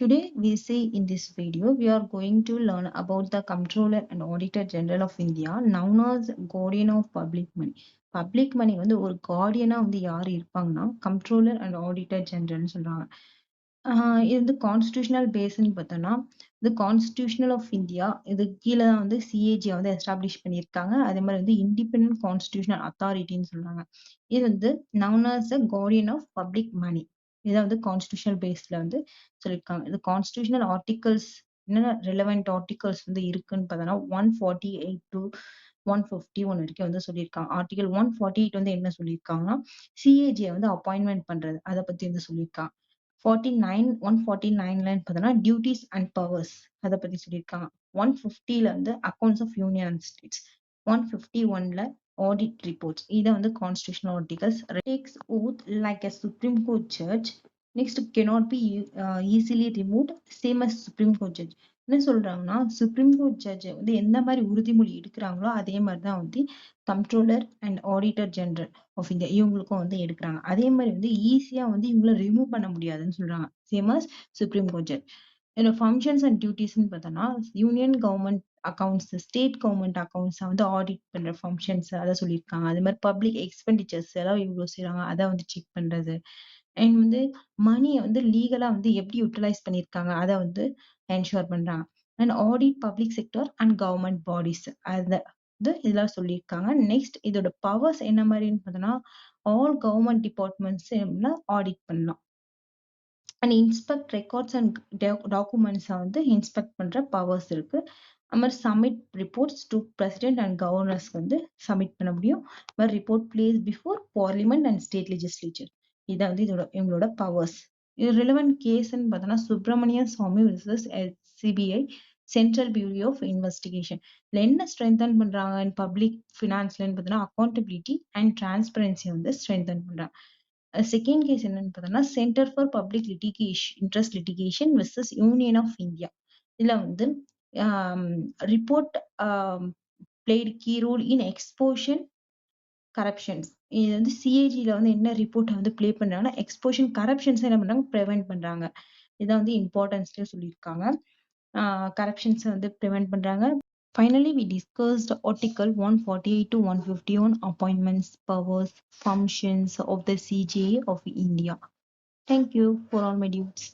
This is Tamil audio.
Today, we see in this video, we are going to learn about the Comptroller and Auditor General of India, known as Guardian of Public Money. Public money வந்து ஒரு guardian வந்து யார் இருப்பாங்கன்னா Comptroller and Auditor General சொல்றாங்க. இது வந்து கான்ஸ்டிடியூஷனல் பேஸ்ன்னு பார்த்தோம்னா இது கான்ஸ்டிடியூஷனல் ஆஃப் இந்தியா இது கீழே தான் வந்து சிஏஜி வந்து எஸ்டாப்ளிஷ் பண்ணியிருக்காங்க. அதே மாதிரி வந்து இண்டிபெண்டன்ட் கான்ஸ்டிடியூஷனல் அத்தாரிட்டின்னு சொல்றாங்க. இது வந்து known as a guardian of public money. இதை வந்து கான்ஸ்டிடியூஷனல் பேஸ்ல வந்து சொல்லியிருக்காங்க. இது கான்ஸ்டிடியூஷனல் ஆர்டிகல்ஸ் என்னென்ன ரெலவெண்ட் ஆர்டிகல்ஸ் வந்து இருக்குன்னு பார்த்தோம்னா 148 to 151 வரைக்கும் வந்து சொல்லியிருக்காங்க. ஆர்டிகல் 148 வந்து என்ன சொல்லியிருக்காங்கன்னா சிஏஜியை வந்து அப்பாயின்மெண்ட் பண்றது அதை பத்தி வந்து சொல்லியிருக்காங்க. 149ல பார்த்தோம்னா டியூட்டிஸ் அண்ட் பவர்ஸ் அதை பத்தி சொல்லியிருக்காங்க. 150ல வந்து accounts of union and states. 151ல audit reports. இதை வந்து constitutional articles. Takes oath like a Supreme Court judge. Next, cannot be easily removed. Same as Supreme Court judge. என்ன சொல்றாங்கன்னா சுப்ரீம் கோர்ட் ஜட்ஜ் வந்து எந்த மாதிரி உறுதிமொழி எடுக்கிறாங்களோ அதே மாதிரிதான் வந்து comptroller and auditor general of India இவங்களுக்கும் வந்து எடுக்கிறாங்க. அதே மாதிரி வந்து ஈஸியா வந்து இவங்களை ரிமூவ் பண்ண முடியாதுன்னு சொல்றாங்க. Same as supreme court judge. என்னோட ஃபங்க்ஷன்ஸ் அண்ட் டியூட்டிஸ்ன்னு பார்த்தோம்னா union government accounts state government accounts வந்து ஆடிட் பண்ற ஃபங்க்ஷன்ஸ் அதை சொல்லியிருக்காங்க. அதே மாதிரி பப்ளிக் எக்ஸ்பெண்டிச்சர்ஸ் எல்லாம் இவ்வளவு செய்யறாங்க அதை வந்து செக் பண்றது. அண்ட் வந்து மணியை வந்து லீகலா வந்து எப்படி யூட்டிலைஸ் பண்ணியிருக்காங்க அதை வந்து என்ஷூர் பண்றாங்க. And audit public sector and government bodies அதை வந்து இதெல்லாம் சொல்லியிருக்காங்க. நெக்ஸ்ட் இதோட பவர்ஸ் என்ன மாதிரின்னு பார்த்தோம்னா ஆல் கவர்மெண்ட் டிபார்ட்மெண்ட்ஸ் ஆடிட் பண்ணலாம். அண்ட் இன்ஸ்பெக்ட் ரெக்கார்ட்ஸ் அண்ட் டாக்குமெண்ட்ஸை வந்து இன்ஸ்பெக்ட் பண்ற பவர்ஸ் இருக்கு. அது மாதிரி submit reports to president and கவர்னர்ஸ்க்கு வந்து சப்மிட் பண்ண முடியும். மாதிரி report place before parliament and state legislature. இதை வந்து இவங்களோட பவர்ஸ். இது ரிலவெண்ட் கேஸ்ன்னு பார்த்தோம்னா Subramanian Swamy versus CBI central bureau of investigation. இதுல என்ன ஸ்ட்ரென்தன் பண்றாங்க அண்ட் பப்ளிக் ஃபினான்ஸ்லன்னு பார்த்தோம்னா அக்கௌண்டபிலிட்டி அண்ட் டிரான்ஸ்பரன்சி வந்து ஸ்ட்ரென்தன் பண்றாங்க. செகண்ட் கேஸ் என்னன்னு பார்த்தோம்னா centre for public litigation interest litigation versus union of India. இதுல வந்து report played key role in exposition corruptions. இது வந்து சிஏஜில வந்து என்ன ரிப்போர்ட்டை வந்து பிளே பண்றாங்கன்னா எக்ஸ்போஷன் கரப்ஷன்ஸ் என்ன பண்றாங்க ப்ரிவென்ட் பண்றாங்க. இதை வந்து இம்பார்ட்டன்ஸ்ல சொல்லியிருக்காங்க. கரப்ஷன்ஸை வந்து ப்ரிவென்ட் பண்றாங்க. Finally, we discussed Article 148 to 151 appointments, powers, functions of the CJA of India. Thank you for all my dudes.